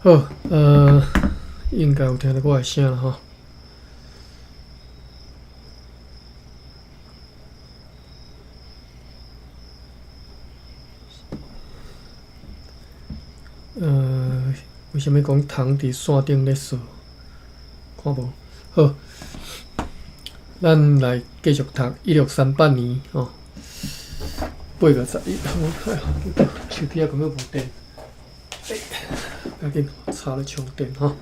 好，应该有听到我的声了吼。为什么讲虫伫线顶咧扫？看无？好，咱来继续读1638年吼，8月11号。手机啊根本无电，赶紧插咧充电吼。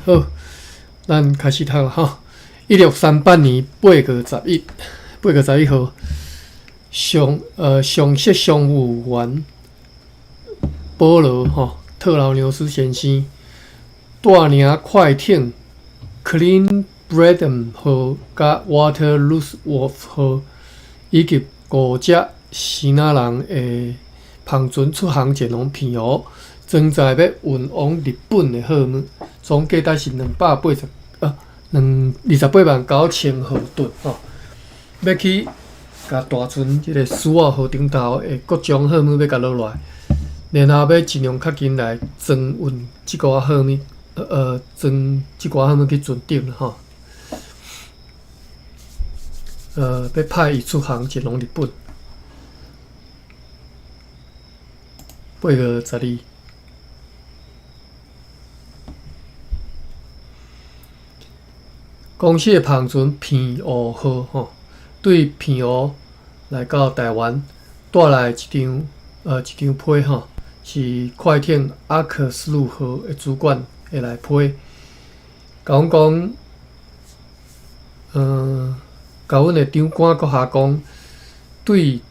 好，咱开始读了吼。1638年8月11号，上席商务员保罗特劳纽斯先生带领快艇 Clean Brennan 号甲 Walter Lusworth 号以及5只希腊人的篷船出航前往平湖，装载要运往日本的货物，总价值是28万9千豪吨要去甲大船即个苏澳号顶头的各种货物要甲落来，然后要尽量较紧来装运即个货物，装即个货物去船顶吼。要派伊出航前往日本。8月12。公司的篷船平湖号对平湖来到台湾，带来一张批是快艇阿克斯路号的主管会来批，甲阮讲，甲阮的长官阁下讲，应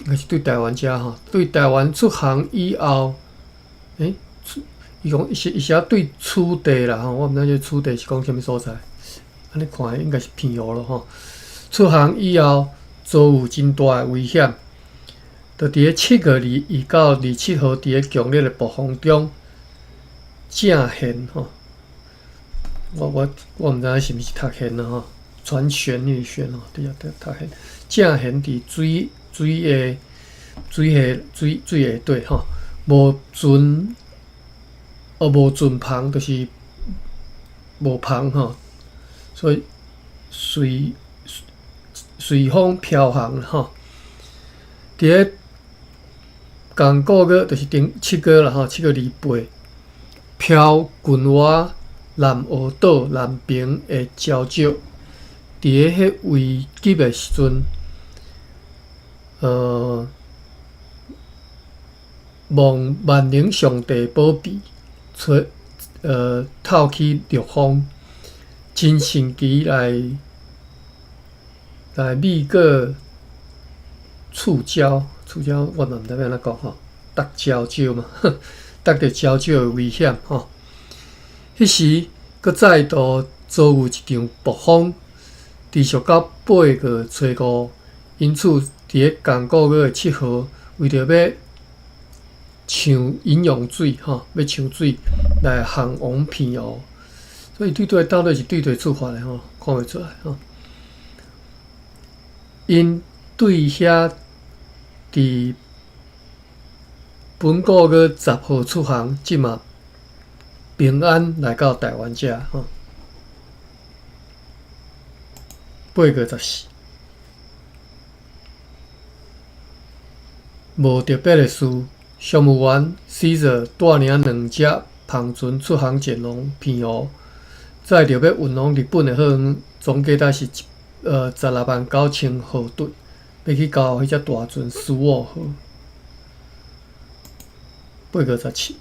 该是对台湾遮对台湾出航以后，伊讲伊是对楚地啦我毋知这楚地是讲啥物所在，安尼看应该是平湖咯出航以后遭有真大的危险，就伫咧7月29到27号，伫咧强烈的暴风中正舷我毋知影是毋是读舷啦船舷那个舷对啊，读舷正舷伫水下底无船。无船篷就是无篷所以随风飘航伫咧同个月就是7月啦7月28，飘近我南澳岛南边的礁石，伫咧迄危急的时阵，望万能上帝保庇。透起陆风，真神奇来美国触礁我嘛毋知要安怎讲搭礁石嘛，搭着礁石的危险迄时，佫再度遭有一场暴风，持续到8月初5，因此伫咧同个月的7号，为着要抢饮用水要抢水来航往平湖，所以到底是对对出发的看袂出来因对遐伫本个月10号出航，即嘛平安来到台湾遮8月14。无特别的事。商务员 Caesar 带领2只篷船出航前往平湖，载着要运往日本的货物，总价值是16万9千豪吨，要去交迄只大船苏澳号。8月17，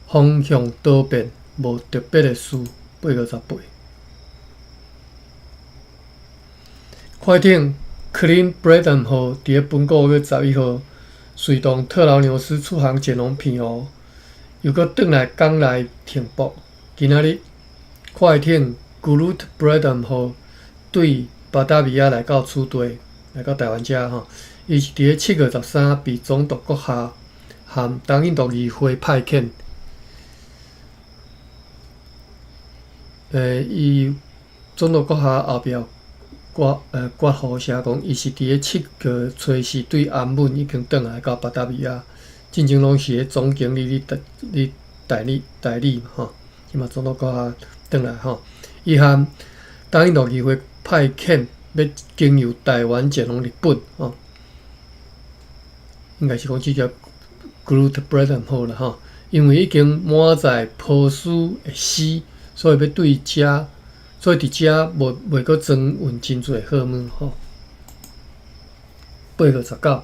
方向多变，无特别的事。8月18，快艇。Clean Brennan 号伫咧本个月11号，随同特劳纽斯出航前往平湖，又搁转来港内停泊。今仔日，快艇 Glut Brennan 号对巴达维亚来到此地，来到台湾遮伊是伫咧7月13被总督阁下含东印度议会派遣。伊总督阁下后壁决互社讲，伊是伫咧7月初时对安稳已经转来到巴达维亚，进前拢是咧总经理代理嘛吼，即嘛总统阁下转来吼，伊含答应6月派遣要经由台湾前往日本吼，应该是讲即个 Groot Brethren 好啦吼，因为已经满载波斯的死，所以要对遮。所以伫遮袂阁装运真侪货物吼。8月19，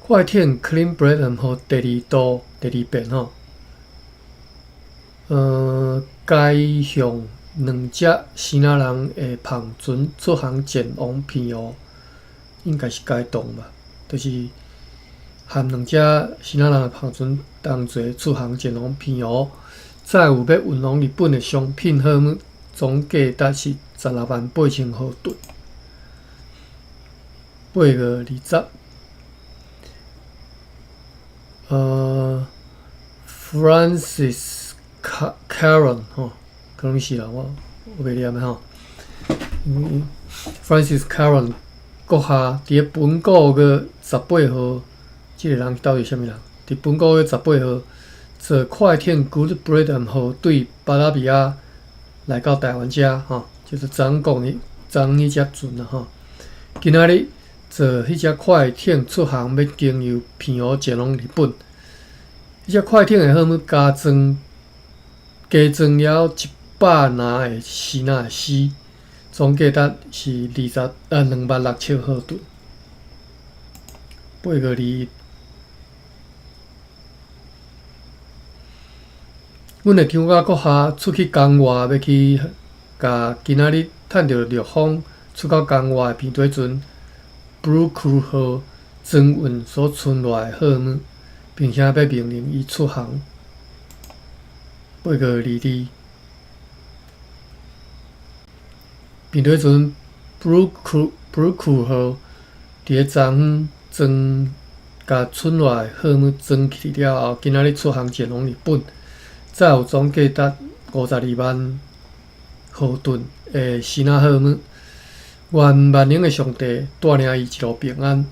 快艇 Clean Bread 吼第二遍吼，该向2只希腊人的篷船出航前往平湖，应该是该动吧，就是含2只希腊人的篷船同齐出航前往平湖。再有要运往日本的商品货物，总价值是168000豪吨。8月20，Francis Caron 吼，可能是啦，我袂念的吼。Francis Caron 阁下伫咧本国月18号，即个人到底是啥物人？伫本国月18号。坐快艇 Good Britain 号对巴拉比亚来到台湾遮吼，就是昨迄只船啦吼。今仔日坐迄只快艇出航，要经由平湖前往日本。迄只快艇的货物加装了100拿的希纳的丝，总价值是26000豪吨。8月21。阮的张家国下出去江外，要去甲今仔日趁着陆风出到江外的皮底船 Blue Crew 号装运所存落的货物，并且要命令伊出航。8月22，皮底船 Blue Crew 号伫咧昨昏甲存落的货物装起了后，今仔日出航前往日本。再有总价值52万豪吨的希腊货物，愿万能的上帝带领伊一路平安。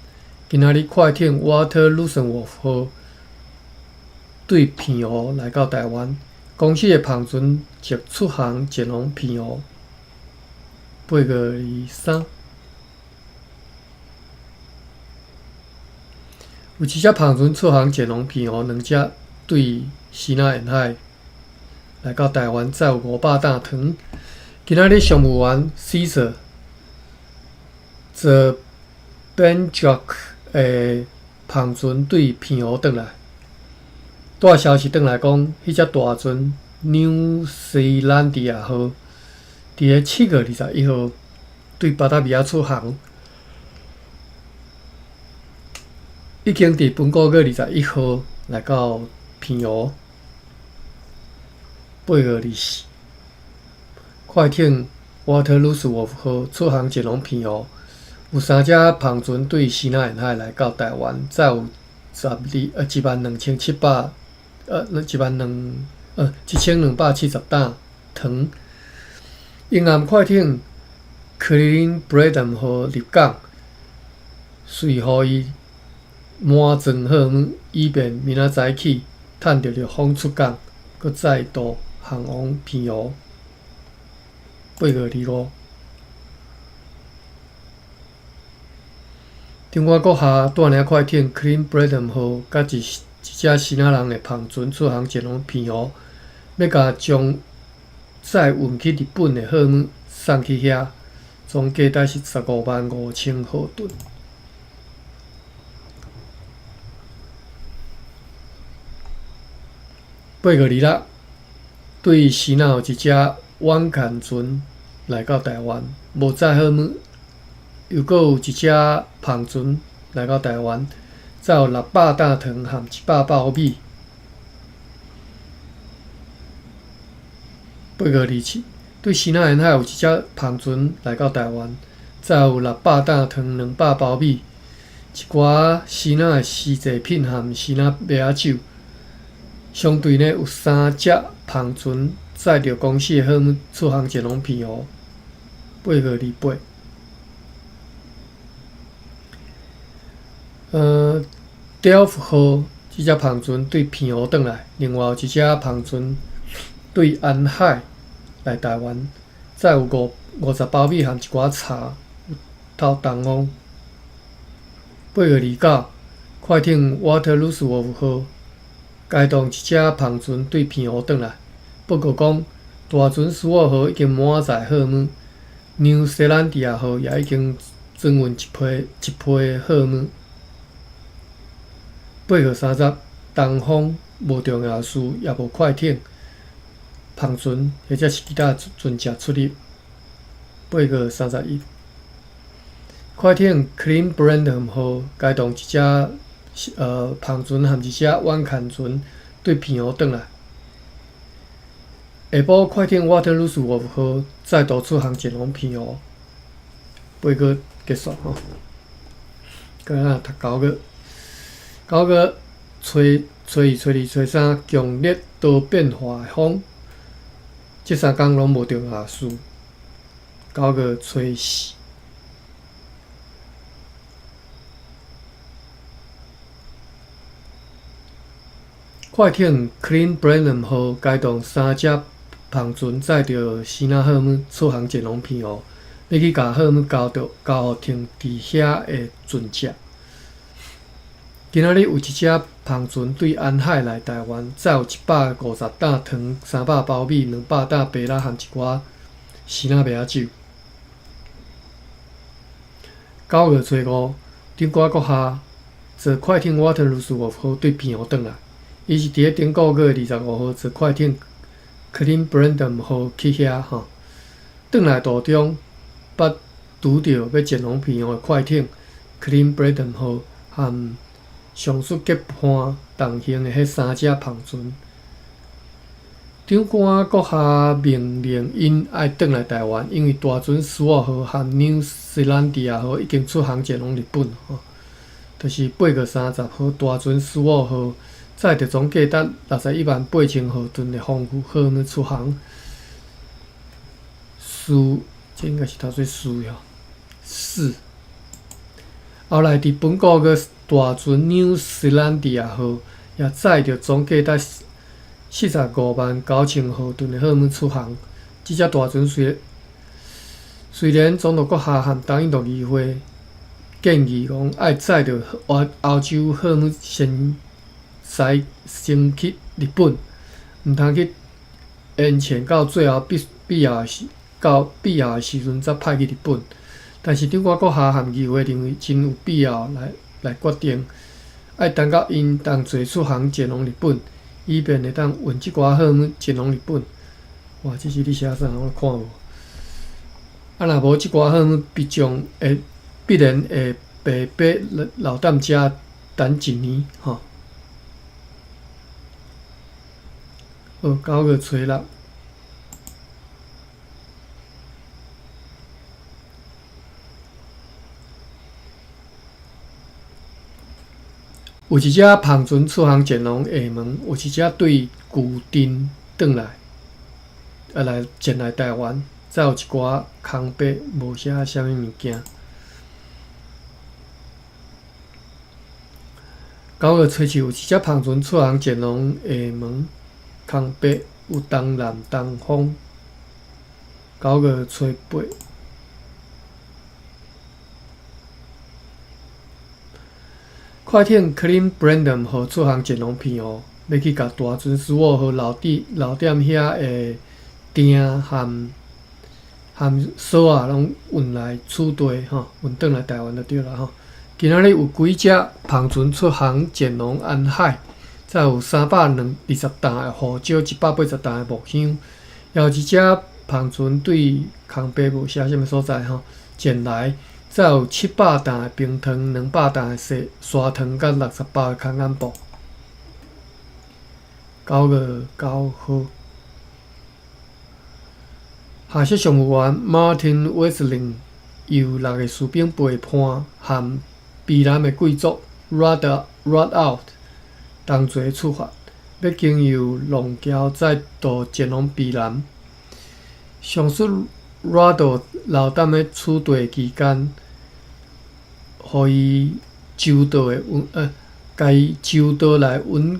今仔日快艇 Water Luxembourg 号对平湖来到台湾，公司的篷船即出航前往平湖。8月23，有一只篷船出航前往平湖，2只对西南沿海。来到台湾，再有500担糖。今仔日商务员 Caesar 坐 Benjock 的篷船对平湖转来，带消息转来讲，迄只大船 New Zealandia 号伫咧7月21号对巴达维亚出航，已经伫本国月21号来到平湖。8月24，快艇 Waterloo 号出航前往平湖，有3只篷船对西南沿海来到台湾，再有1270担糖。沿岸快艇 Clean Bread 号入港，随互伊满装货物，以便明仔早起趁着陆风出港，搁再度航往平湖。8月25，中国国下带领快艇 Clean Bread 号甲一只希腊人的篷船出航前往平湖，要将载运去日本的货物送去遐，总价值是155,000豪吨。8月26，对西南有一只湾舰船来到台湾，无载货物，又搁有一只篷船来到台湾，再有600担糖和100包米。8月27，对西南沿海有一只篷船来到台湾，再有600担糖、200包米，一寡西南的西制品和西南麦仔酒。相对呢，有3只篷船载着公司的货物出航前往澎湖，828。Delft 号这只篷船对澎湖转来，另外有一只篷船对安海来台湾，载有50包米和一寡茶到东方。829，快艇 Waterloosworth 号开动一只篷船对澎湖转来，报告讲大船斯沃号已经满载货物，纽西兰迪亚号也已经转运一批货物。830，东方无重要事，也无快艇、篷船或者是其他船只出入。831，快艇 Clean-Brandon 号开动一只篷船和一只弯砍船对澎湖转来。下晡快艇 Waterloosworth 号再度出航前往澎湖。8个结束吼。今仔读9个，9个吹1、吹2、吹3，强烈多变化的风。这3天拢无重要事。9个吹4。快艇 Clean-Brandon 号开动3只篷船载着西纳货物出航前往澎湖，要去甲货物交互停伫遐的船只。今仔日有一只篷船对安海来台湾，载有150担糖、300包米、200担芭乐和一寡西纳麦仔酒。9月初5，顶寡国下坐快艇 Waterloosworth 号对澎湖转来，伊是伫咧顶个月25号坐快艇 Clean-Brandon 号去遐吼，转来途中捌拄着要前往澎湖的快艇 Clean-Brandon 号和上述结伴同行的迄3只篷船。长官阁下命令因爱转来台湾，因为大船斯沃号和纽西兰迪亚号已经出航前往日本吼。就是8月30号，大船斯沃号载着总价值618000毫吨的丰富货物出航。这应该是头做4。后来伫本个月，大船纽西兰迪亚号也载着总价值459,000毫吨的货物出航。这只大船虽然总督阁下和东印度议会建议讲爱载着欧洲货物先去日本，毋通去延前到最后必要的时阵才派去日本。但是长官阁下和议会认为真有必要来决定，爱等到因同齐出航前往日本，以便会当运即寡货物前往日本。哇，这是你写啥？我看无。若无即寡货物必然会被留踮遮等1年吼。好，9月初6。有一只篷船出航前往厦门，有一只对旧镇转来，前来台湾，再有一寡空白无写啥物物件。9月初7，有一只篷船出航前往厦门，空白有东南东风。9月初8。快艇 Clean-Brandon 号出航前往澎湖，要去甲大船斯沃号留踮遐的鼎和锁啊，拢运来储地吼，运转来台湾就对啦吼。今仔日有几只篷船出航前往安海，再有320担的胡椒、180担的木香，也有一只篷船对空白无写啥物所在吼前来。再有700担的冰糖、200担的砂糖，甲60包的空眼布。9月9号，下设常务员 Martin Wesling 由6个士兵陪伴和避难的贵族 Rudd Out 同齐出发，要经由龙桥再渡前往避南。上述热度流淡的处地期间，互伊周到的甲伊周到来温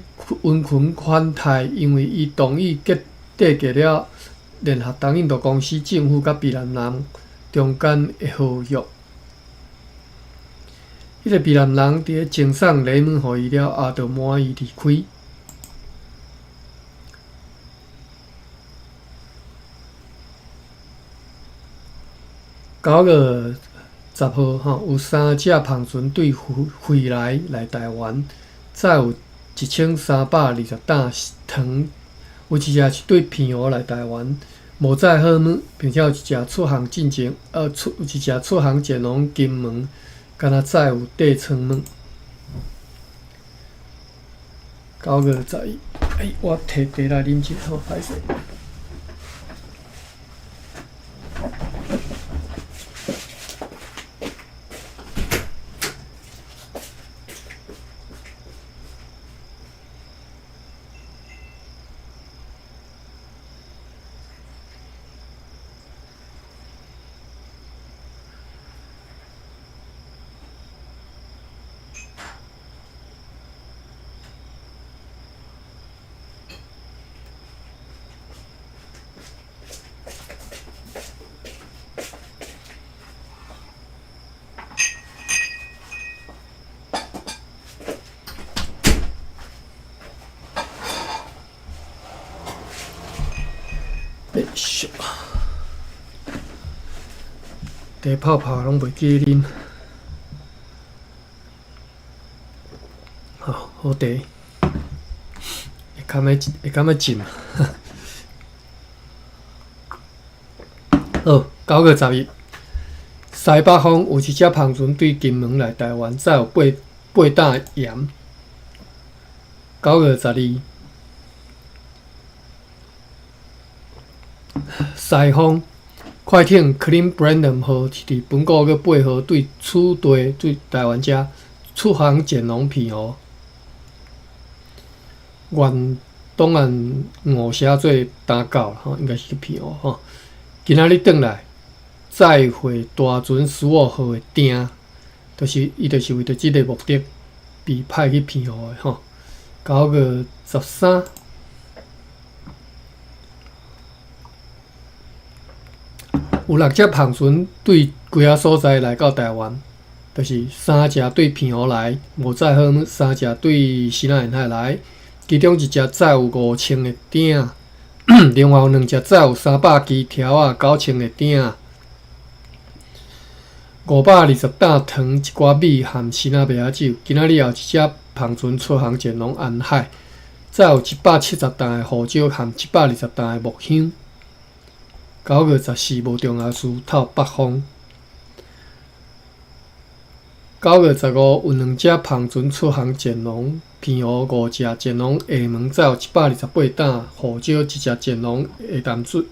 群款待，因为伊同意缔结了联合东印度公司政府甲避南人中间的合约。迄个避南人伫咧赠送礼物互伊了后，就满意离开。9月10号，有3只帆船对回来台湾，再有1320担糖，有一只是对澎湖来台湾，无载货物，并且有一只出航进前，有一只出航前往金门，敢若载有地仓物。9月11，我摕茶来啉一下，好，歹势。茶泡拢袂记啉，好茶，会感觉浸。好，9月11，西北方有一只帆船对金门来台湾，载有8担盐。9月12，西方快艇 Clean Brandon 号是伫本国月8号对此地对台湾遮出航前往澎湖，原档案误写做打狗吼，应该是去澎湖吼。今仔日转来载回大船15号的艇，伊就是为着即个目的被派去澎湖的吼。9月13。有6只帆船对几啊所在来到台湾，就是3只对澎湖来，无载货物；3只对西南沿海来，其中1只载有5000个鼎，另外有2只载有300支条啊9000个鼎，520担糖、一寡米和鲜仔麦仔酒。今仔日有1只帆船出航前往沿海，载有170担的胡椒和120担的木香。9月14，无重要事透北方。9月15，有2只帆船出航前往澎湖，5只前往厦门，载有128担胡椒，1只前往下淡水，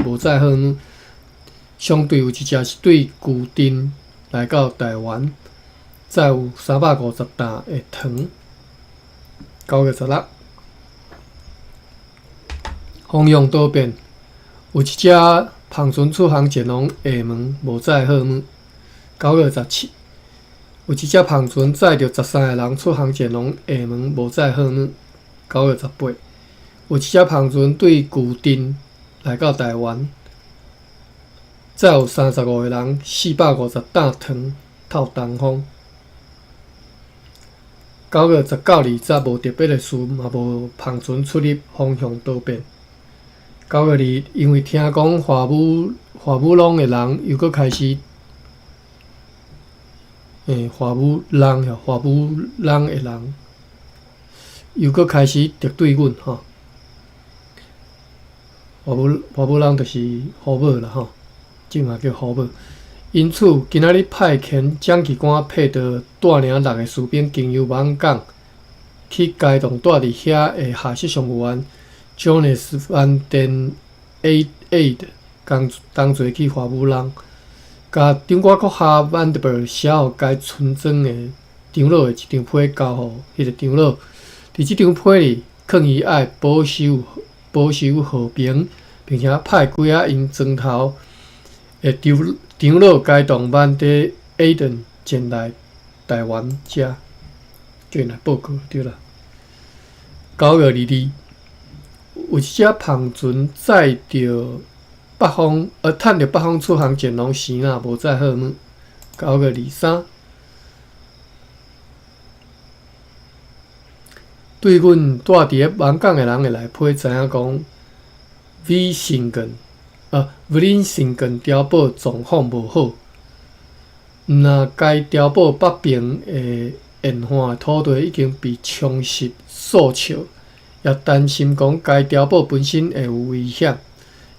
无载货物。相对有1只是对旧镇来到台湾，载有350担的糖。9月16，方向多变。有1只帆船出航前往厦门，无载货物。9月17，有1只帆船载着13个人出航前往厦门，无载货物。9月18，有1只帆船对旧镇来到台湾，载有35个人，450担糖透东风。9月19、20无特别的事，嘛无帆船出入，方向多变。9月2，因为听讲华武浪的人又搁开始，华武浪的人又搁开始敌对阮吼。华武浪就是虎尾啦吼，即嘛叫虎尾。因此，今仔日派遣蒋奇官配着带领6个士兵经由网港，去该栋住伫遐的下设上务员Jonas Van Den Eede 同齐去华武浪，甲张国国下 Vandenberg 写互该村庄的长老的一张批交互迄个长老。伫即张批里，劝伊爱保守和平，并且派几仔因庄头的长老该动慢伫 Aden 前来台湾遮，叫因来报告对啦。9月22，有一只篷船载着趁着北方出航前龙时啊，无载好物。9月23，对阮住伫咧闽港的人会来批知影讲 ，Vlissingen 碉堡状况无好。那该碉堡北边的沿岸的土地已经被冲蚀数笑，也担心讲该碉堡本身会有危险。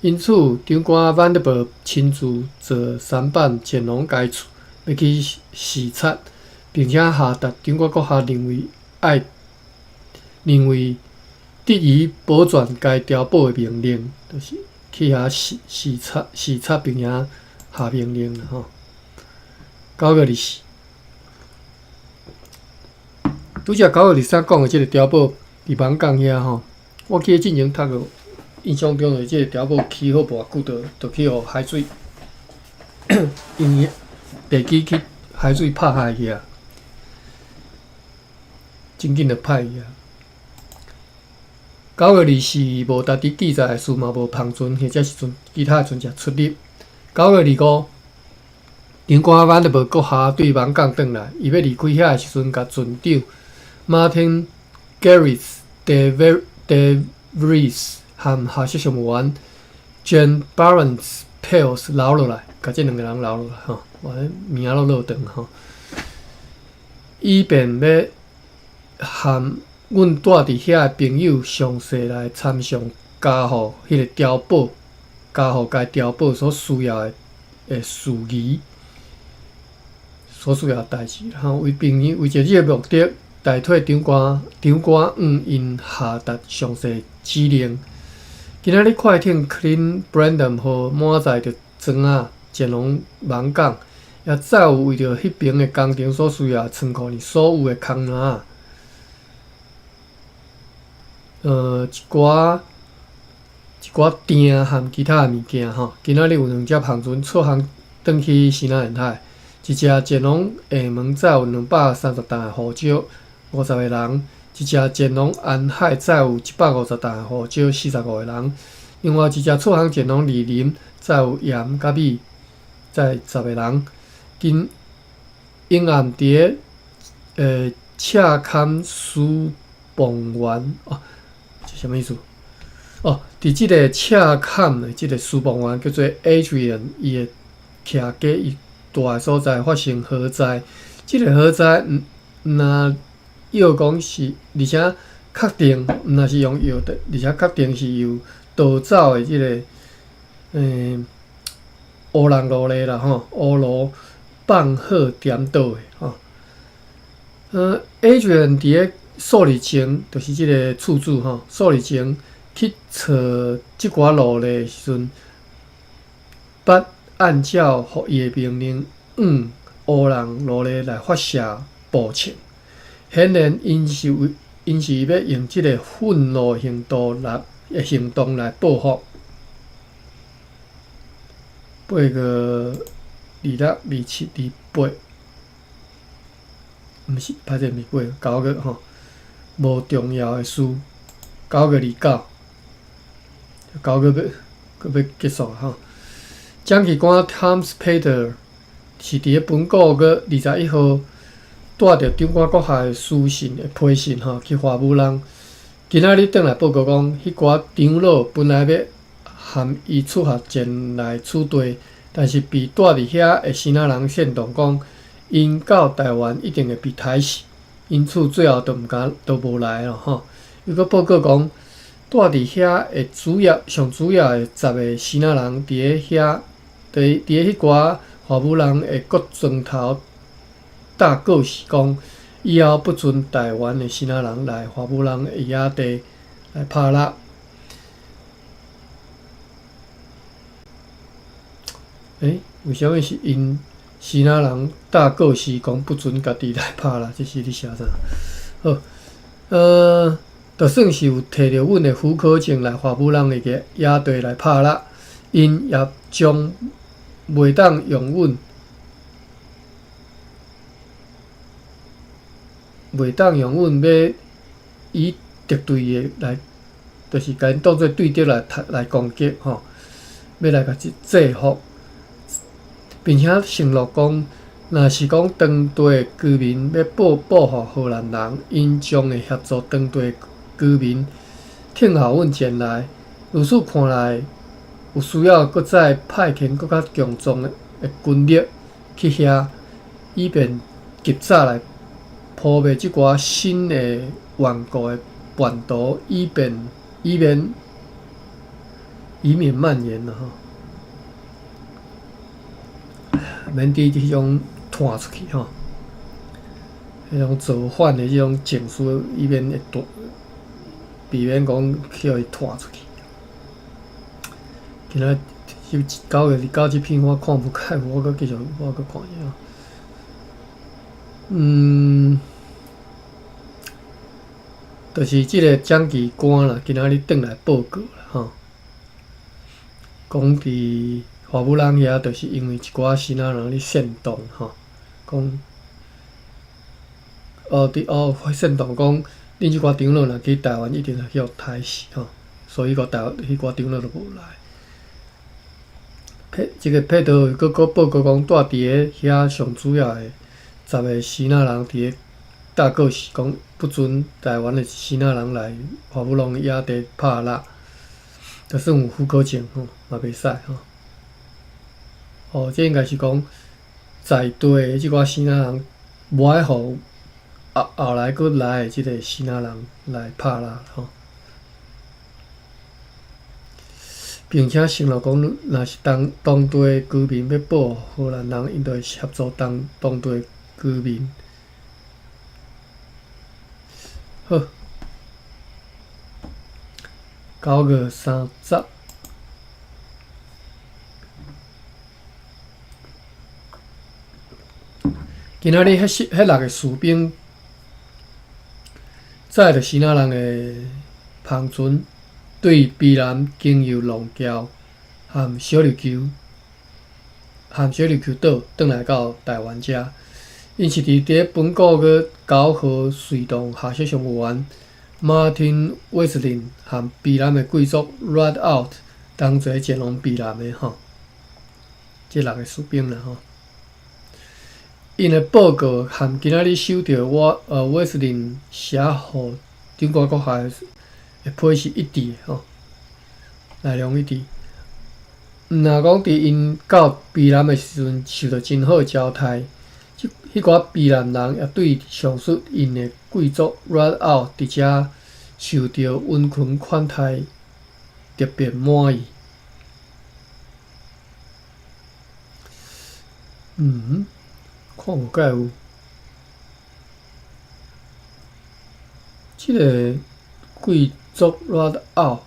因此，长官 Vanderbilt 亲自坐舢板前往该处，要去视察，并且下达长官阁下认为得以保全该碉堡的命令，就是去遐视察并且下命令啦吼。9月24，拄则9月23讲的即个碉堡伫闽港遐吼，我记得进前读过。印象中，即个碉堡起好偌久，就去互海水，因为地基去海水拍下去啊，真紧就拍去啊。9月24，无值得记载的事嘛，无篷船或者是其他船只出入。9月25，长官湾就无阁下对闽港转来，伊要离开遐的时阵，甲船长 Martin Garrix DeVries 和下设上员 Jane Barnes Pels 留落来，甲即两个人留落来吼，名仔落长吼，以便要和阮住伫遐的朋友详细来参详加护迄个碉堡，加护该碉堡所需要的事宜，所需要的代志，然后为着即个目的，代替长官因下达详细指令。今仔日快艇 Clean Brandon 号满载着庄仔前往闽港，也载有为着迄边的工程所需要的仓库里所有的空篮一寡鼎和其他的物件吼。今仔日有2只篷船出航转去西南沿海，一只前往厦门载有230吨的护照，50个人。一只前往安海载有150吨的护照，45个人；另外一只出航前往莅林载有盐甲米，载10个人。因暗伫赤坎苏邦湾是啥物意思？伫即个赤坎的即个苏邦湾叫做 Adrian， 伊的徛家伊住的所在发生火灾。即个火灾药讲是，而且确定毋若是用药的，而且确定是由逃走的即个乌龙罗咧啦吼，乌罗放火点倒的吼。Adrian 伫咧数日前，就是即个厝主吼，数日前去找即寡罗咧的时阵，捌按照互伊的命令，乌龙罗咧来发射步枪。显然，因是要用即个愤怒行动来报复。8月26、27、28，毋是，歹势，毋是8月，9月吼，无重要的事。9月29，9月要结束吼。蒋记官 Tom Spader 是伫咧本国月21号。带着长官阁下的书信的批信吼，去华武人。今仔日转来报告讲，迄寡长老本来要含伊出合前来处对，但是被住伫遐的新仔人煽动讲，因到台湾一定会被杀死，因此最后都无来咯吼。又搁报告讲，住伫遐的上主要的10个新仔人伫咧遐，伫咧迄寡华武人的各庄头。大告示讲，以后不准台湾的新仔人来华武人的野地来拍蜡。为什么是因新仔人大告示讲不准家己来拍蜡？这是咧写啥？好，就算是有摕着阮的许可证来华府人的野地来拍蜡，因也将袂当用阮，要以敌对的来，就是甲因当做对敌来攻击吼，要来甲制服，并且承诺讲，若是讲当地的居民要保护荷兰人，因将会协助当地的居民听候阮前来。如此看来，有需要搁再派遣搁较强壮的军力去遐，以便及早来扑灭即寡新的顽固的叛徒，以免蔓延啦吼，免伫迄种传出去吼，迄种造反的即种情绪，以免会避免讲去互伊传出去。今仔9月29即篇我看不开，我搁继续看一下。就是即个蒋奇官啦，今仔日转来报告啦吼，讲伫华府人遐，就是因为一寡新仔人咧煽动吼，讲煽动讲，恁即寡长老若去台湾，一定会去互杀死吼，所以迄寡长老就无来。即个佩德佫报告讲，住伫遐上主要的10个新仔人伫个大告示讲，不准台湾的新仔人来华府龙野地拍蜡，就算有许可证吼，嘛袂使吼。这应该是讲在地的即寡新仔人无爱互后来佫来的即个新仔人来拍蜡吼。并且承诺讲，若是当地居民要保护荷兰人，因就会协助当地居民。好，9月30。今仔日迄6个士兵载着新仔人的篷船。对卑南经由龙桥和小琉球岛转来到台湾遮，因是伫本国个9号随同下设上员 Martin Wesley 和卑南的贵族 Rideout 同齐前往卑南的吼，即6个士兵啦吼。因的报告和今仔日收到Wesley 写互中国国校的批是一致的吼，内容一致。若讲伫因到卑南的时阵受到真好招待，迄寡卑南人也对上述因的贵族 Rideout 伫遮受到温存款待特别满意。看无解有即个贵族 Rideout。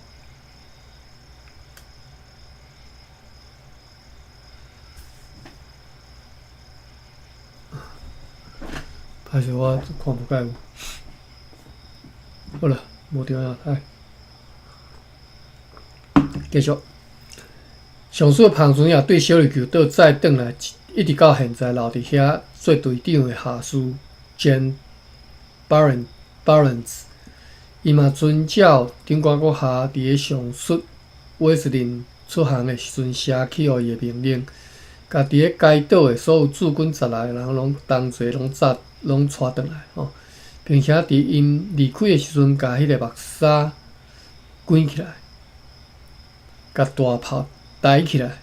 歹势，我看无解有。好啦，无重要，来继续。上述篷船也对小琉球岛再转来，一直到现在留伫遐做队长的下士 Jane Barnes， 伊嘛遵照顶管阁下伫个上述威斯林出航的时阵写起互伊的命令，甲伫个该岛的所有驻军10来个人拢同齐拢带转来吼，并且伫因离开的时阵，甲迄个目纱关起来，甲大炮抬起来，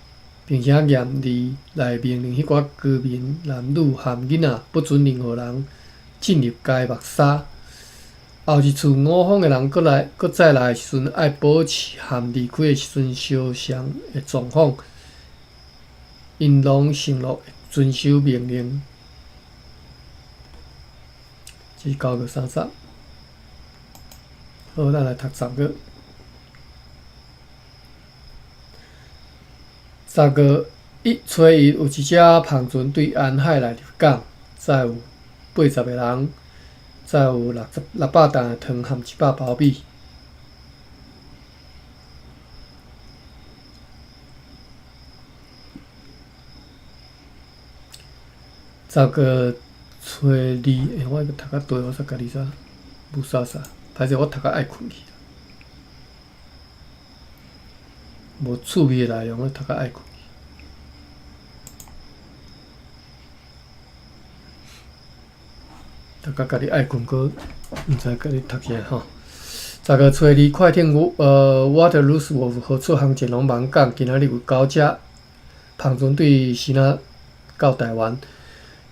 并且严厉来命令迄寡居民男女含囡仔不准任何人进入该目纱。后一次我方的人搁再来的时阵，爱保持含离开的时阵相像的状况，因拢承诺遵守命令。这是9月30。好，咱来读10个。10月1初1，有一只篷船对安海来入港，载有80个人。再有600担的糖和100包米。10个初二，我读到对，我煞家己煞无啥啥，歹势我读到爱困去。无趣味的内容，我读到爱困。读到家己爱困，搁毋知家己读啥吼。10个初二，快艇Waterloo 无何出航前拢忙讲，今仔日有9只帆船对西那到台湾，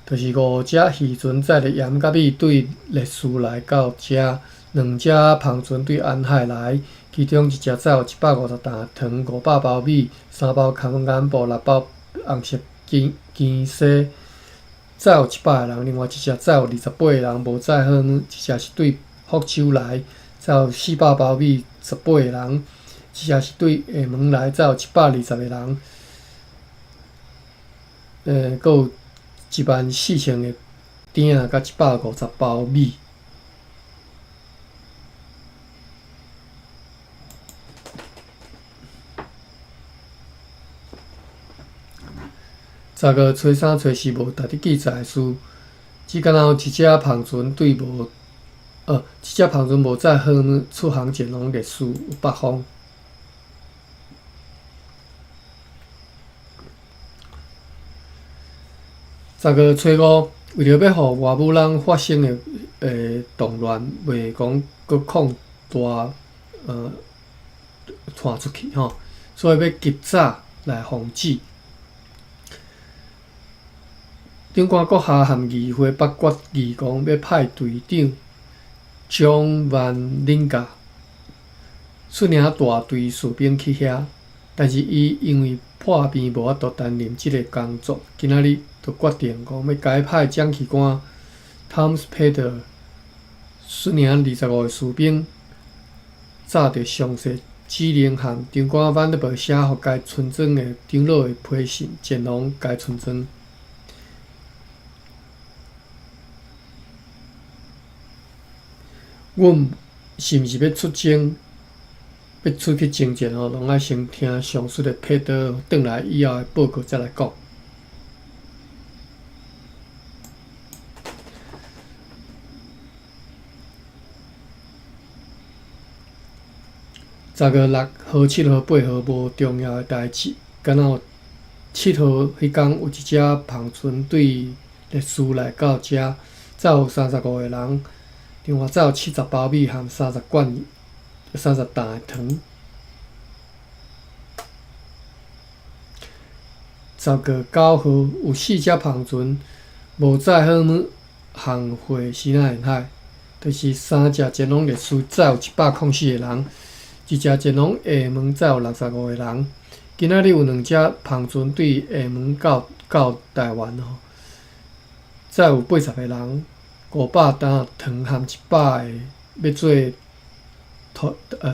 就是5只渔船载着盐甲米对烈士来到遮，2只帆船对安海来，其中1只载有150担糖、500包米、3包空眼布、6包红色坚西。载有100个人，另外1只载有28个人，无载好呢。1只是对福州来，载有400包米，18个人；1只是对厦门来，载有120个人。阁有14000个鼎甲150包米。10个初3、初4无值得记载的事，只敢若有1只帆船对无1只帆船无载好呢，出航前拢烈士有北方。10个初5，为着要互外母人发生的动乱袂讲搁扩大传出去吼，所以要及早来防止。顶官阁下和议会八决议讲要派队长 John Van Linga 率领大队士兵去遐，但是伊因为破病无法度担任即个工作，今仔日就决定讲要改派将旗官 Tom Spader 率领25个士兵，照着详细指令和长官 Vanderbilt 写互该村庄的长老的批信，前往该村庄。阮是毋是要出征？要出去征战吼，拢爱先听上述的佩德转来以后的报告再来讲。10个6号、7号、8号无重要的代志，敢若7号迄天有1只帆船对烈士来到遮，载有35个人，另外载有70包米和30担的糖。10个9号有4只帆船无载好航回西那沿海，就是3只前往烈士载有104个人，1只前往厦门载有65个人。今仔日有2只帆船对厦门到台湾吼，载有80个人，500担糖和100个要做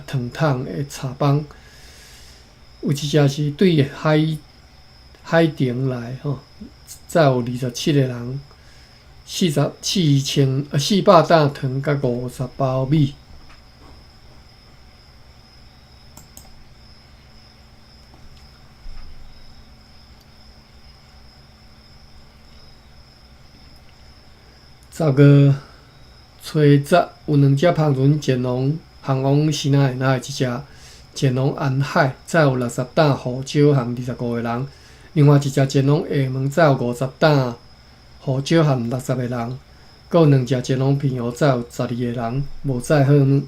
糖桶的茶帮。有1只是对海亭来吼，载有27个人，400担糖甲50包米。10个初10有2只帆船前往西那沿海，1只前往安海，载有60担胡椒和25个人；另外1只前往厦门，载有50担胡椒和60个人；阁有2只前往平湖，载有12个人，无载好呢。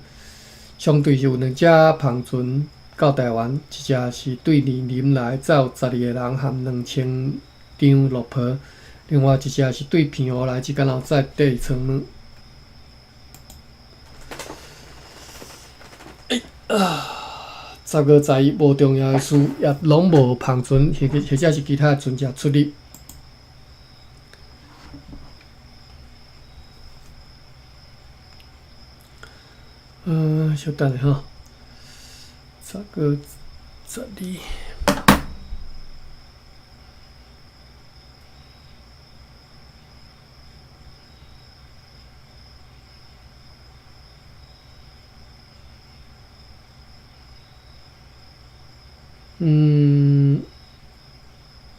相对是有2只帆船到台湾，1只是对二林来，载有12个人和2000张落坡。另外1只是对平湖来，即敢若载底舱呢。10个11无重要的事，也拢无帆船或者是其他船只出入。稍等下吼，10个12。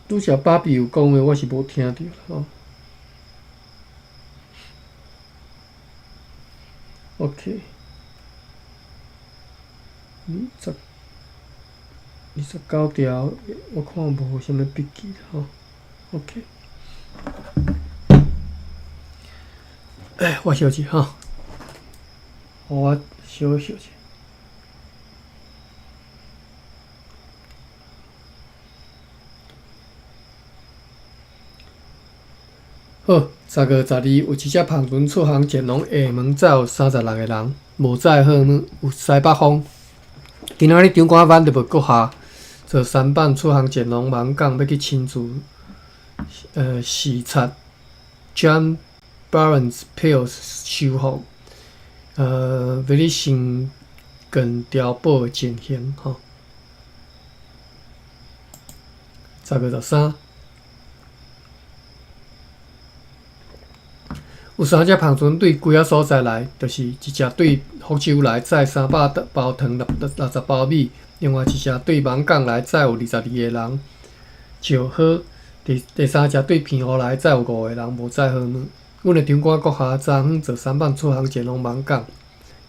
拄则芭比有讲的，我是无听到吼。OK， 29条，我看无啥物笔记吼。OK， 我休息吼，互我休息。好，10月12日有一只澎船出航前往厦门，载有36个人，无载好呢，有西北风。今仔日长官万特伯阁下坐舢板出航前往芒港，要去亲自视察 John Barnes Pills 修复维利新近碉堡的情形吼。10月13。有3只澎船对几啊所在来，就是一只对福州来载300包糖60包米，另外一只对芒港来载有22个人，就好。第3只对澎湖来载有5个人，无载好呢。阮的长官阁下昨昏坐舢板出航前往芒港，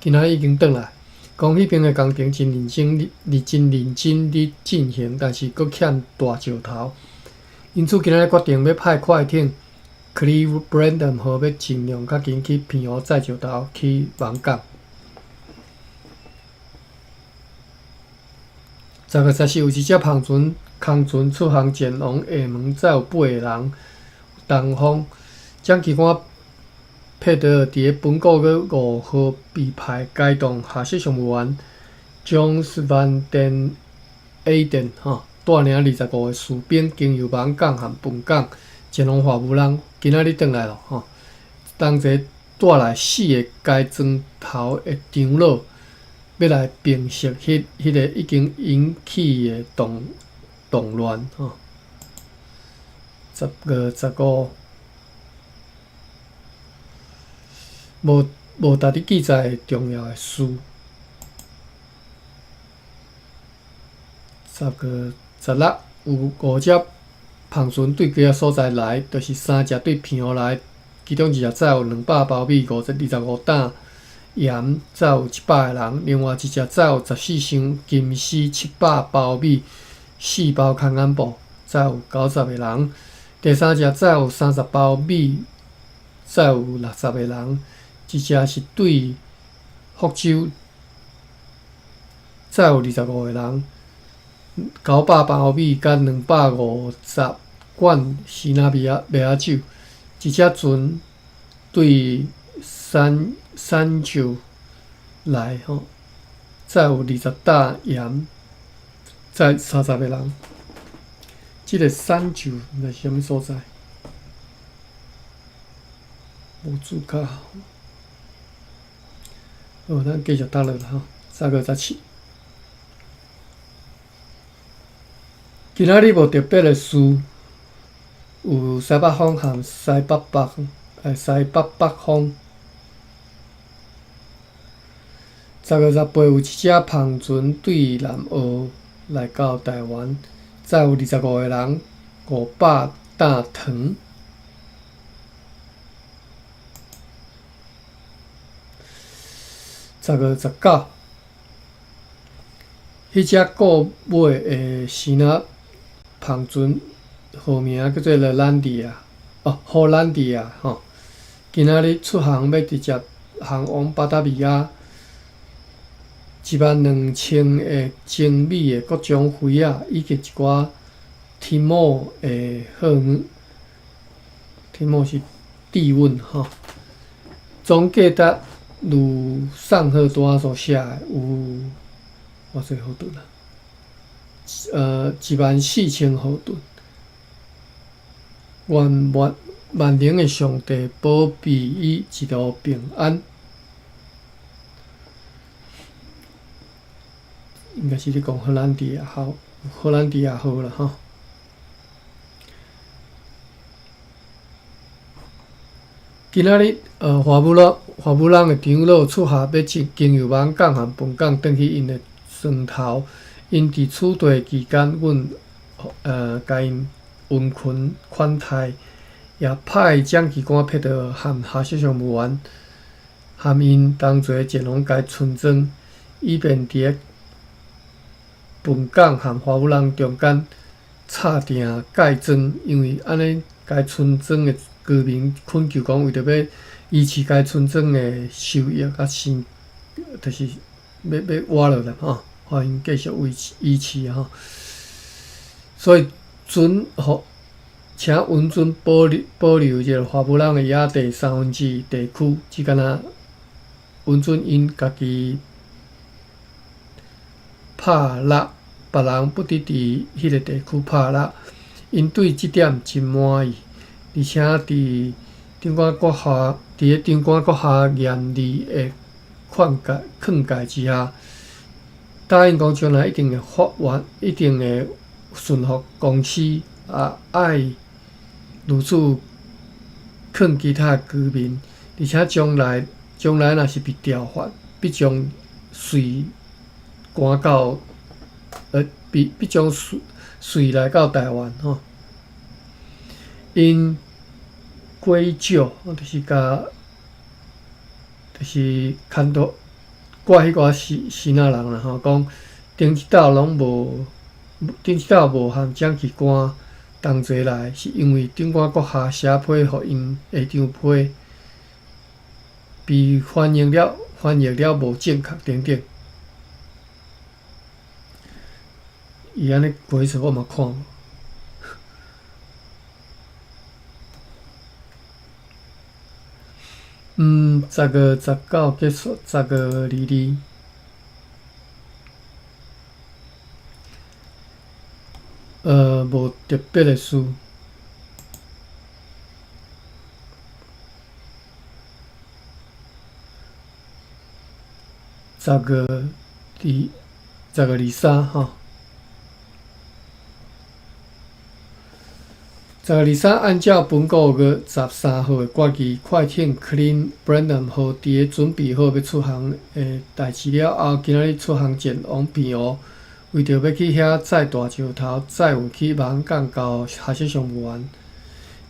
今仔已经转来，讲迄边的工程真认真地进行，但是阁欠大石头，因此今仔决定要派快艇。Clive Brandon 号要尽量较紧去澎湖载石头去芒港。10月14有一只空船出航前往厦门，载有8个人，东风将机关佩德尔伫本国月5号被派该动下设常务员 Jones Van Den Eyden 带领25个士兵经由芒港和本港前往华武浪。今仔日转来咯吼，同齐带来4个该砖头的长老，要来平息迄个已经引起的动乱吼。10月15，无值得记载的重要的事。10月16有5只。澎船对几啊所在来，就是3只对澎湖来，其中1只载有200包米、25担盐，载有100个人；另外1只载有14箱金丝700包米、4包空安布，载有90个人；第3只载有30包米，载有60个人；一只是对福州，载有25个人；900包米甲250罐西那米亚酒，一只船对三九来吼，载有20担盐，载30个人。即个三九在啥物所在？无注较好。好，咱继续倒落啦吼，10月17。今仔日无特别的事。有西北风和西北北风。10月18有一只澎船对南澳来到台湾，载有25个人，500担糖。10月19，迄只购买的希腊澎船。号名叫做荷兰迪亚吼，今仔日出航要直接航往巴达维亚，12000个精美的各种花仔，以及一寡提莫的好物。提莫是低温吼，总价值如上贺单所写的有偌济毫吨啊？14000毫吨。愿万能的上帝保庇伊一路平安。应该是咧讲荷兰迪亚号啦吼。今仔日华武浪的长老出下要经由芒港和本港转去因的船头，因伫处地期间，阮甲因温存款待，也派蒋奇官配合含下属上务员，含因同齐前往该村庄，以便伫个本港含花府人中间插定界庄，因为安尼该村庄的居民恳求讲，为着要维持该村庄的收益啊生，就是要活落来吼，互因继续维持吼。所以准请温准保留即个花府人的野地2分之1地区，只敢若温准因家己拍落，别人不得伫迄个地区拍落，因对即点真满意，而且伫长官阁下严厉的劝诫之下，答应讲将来一定会顺服公司，爱如此劝其他居民，而且将来若是被调发，必将随赶到必将随来到台湾吼。因归咎就是牵到怪迄个死仔人啦吼，讲顶一道无含蒋奇官同齐来，是因为长官阁下写批互因下张批，被翻译了无正确等等。伊安尼过一次我嘛看。10月19结束，10月22。无特别的事。10月23吼。10月23，按照本个月13号的决议，快艇 Clean Brandon 号伫个准备好要出航的代志了后，今仔日出航前往平湖，为着要去遐载大石头，载有去万港交下属上务员。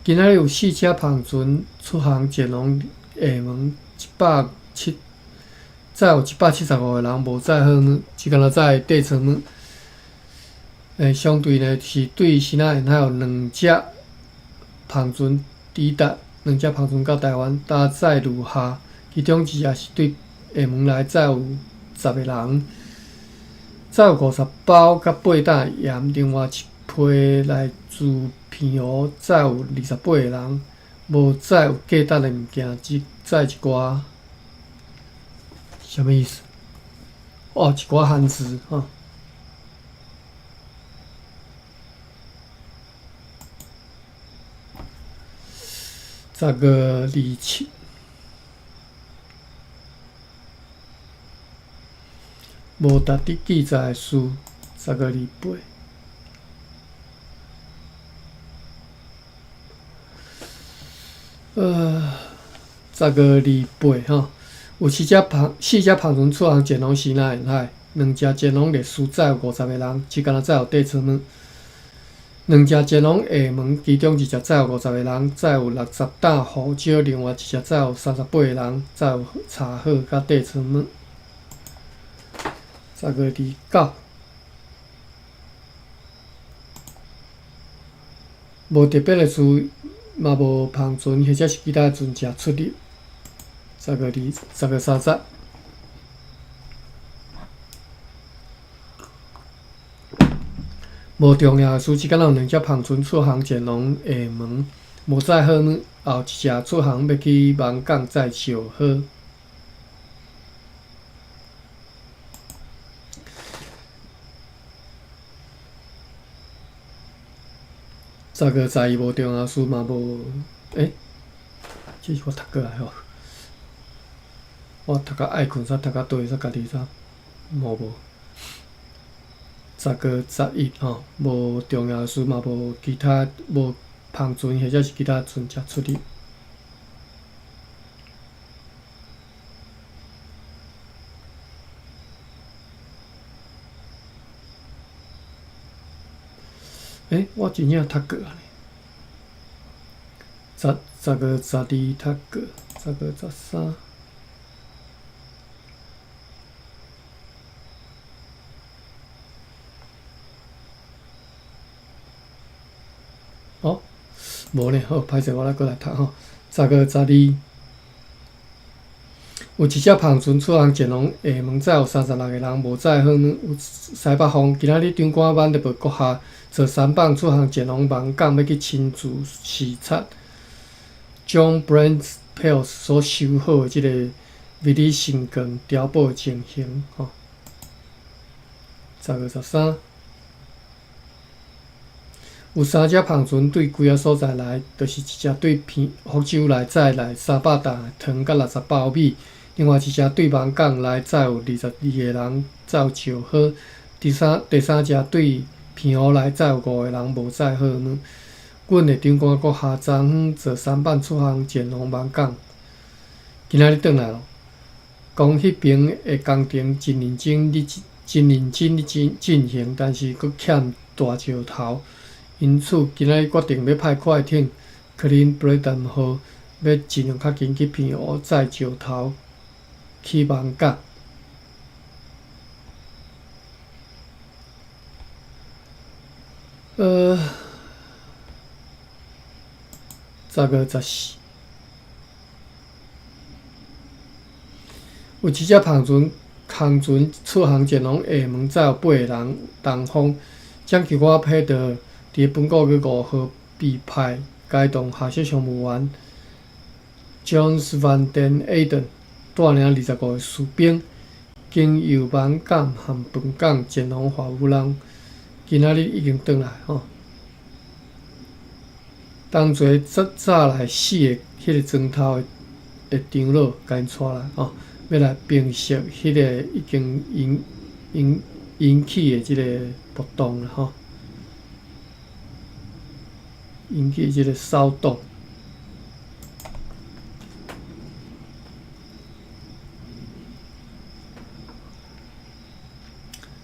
今仔日有4只帆船出航前往厦门载有175个人，无载好物，只敢若载底层物。相对呢是对新仔沿海有2只帆船抵达，2只帆船到台湾搭载陆下，其中1只是对厦门来载有10个人，载有50包甲8担盐，另外一批来自平湖载有28个人，无载有价值的物件，只载一寡。什么意思？一寡汉字吼。10月27，无值得记载的事。10月28，10月28吼，有4只帆船出航前往西南沿海，2只前往烈屿载有50个人，只敢若载有底层物。2只前往厦门，其中1只载有50个人，载有60担胡椒，另外1只载有38个人，载有茶叶甲底层物。10月29，无特别的事，嘛无帆船或者是其他船只出入。10月30。无重要的事，只敢若有2只帆船出航前往厦门，无载好物，后1只出航要去万港载烧好。10月12无重要事嘛无，这是我读过来吼。我读到爱困煞读到倒煞家己煞无。10月11吼，无重要的事嘛无帆船或者是其他船只出入。我真正读过啊！12、12读过，12、13。哦，无呢，好，歹势，我来过来读吼。12、12。有一只芳船出航前往厦门，载有36个人，无载好有西北风。今仔日长官挽入阁下坐舢舨出航前往万港，要去亲自视察 John Bradshaw 所修好的即个迷你神光碉堡情形吼。12、13。有3只芳船对几个所在来，就是一只对福州来载来300担的糖甲60包米。另外一只对万港来载有22个人，载有招好。第三只对平湖来载有5个人，无载好。阮的长官阁下昨昏坐舢舨出航前往万港，今仔日转来咯。讲迄边的工程真认真进行，但是阁欠大石头，因此今仔日决定要派快艇 Clean Breton 号，要尽量较紧去平湖载石头。去万港。12、14。有一只航船出航前往厦门，载有8个人。东方蒋其我配到伫本国月5号被派该栋下设商务员 Jones Van Den Eyden。带领25个士兵，经由万港和本港前往华武浪，今仔日已经转来吼。同齐早来死的迄个砖头的长老，甲因带来吼，要来平息迄个已经引起的即个暴动啦吼，引起即个骚动。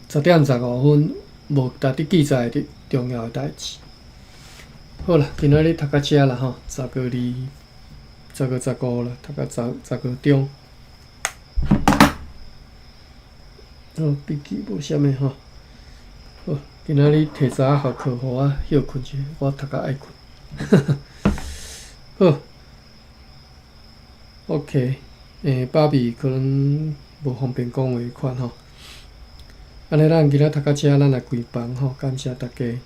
10:15，无值得记载的重要的代志。好啦，今仔日读到遮啦吼，12、15啦，读到10中。好，笔记无啥物吼。好，今仔日摕早下课，互我休困者，我读到爱困。好 ，OK，爸比可能无方便讲话款吼。安尼，咱今仔读到遮，咱来关房吼，感谢大家。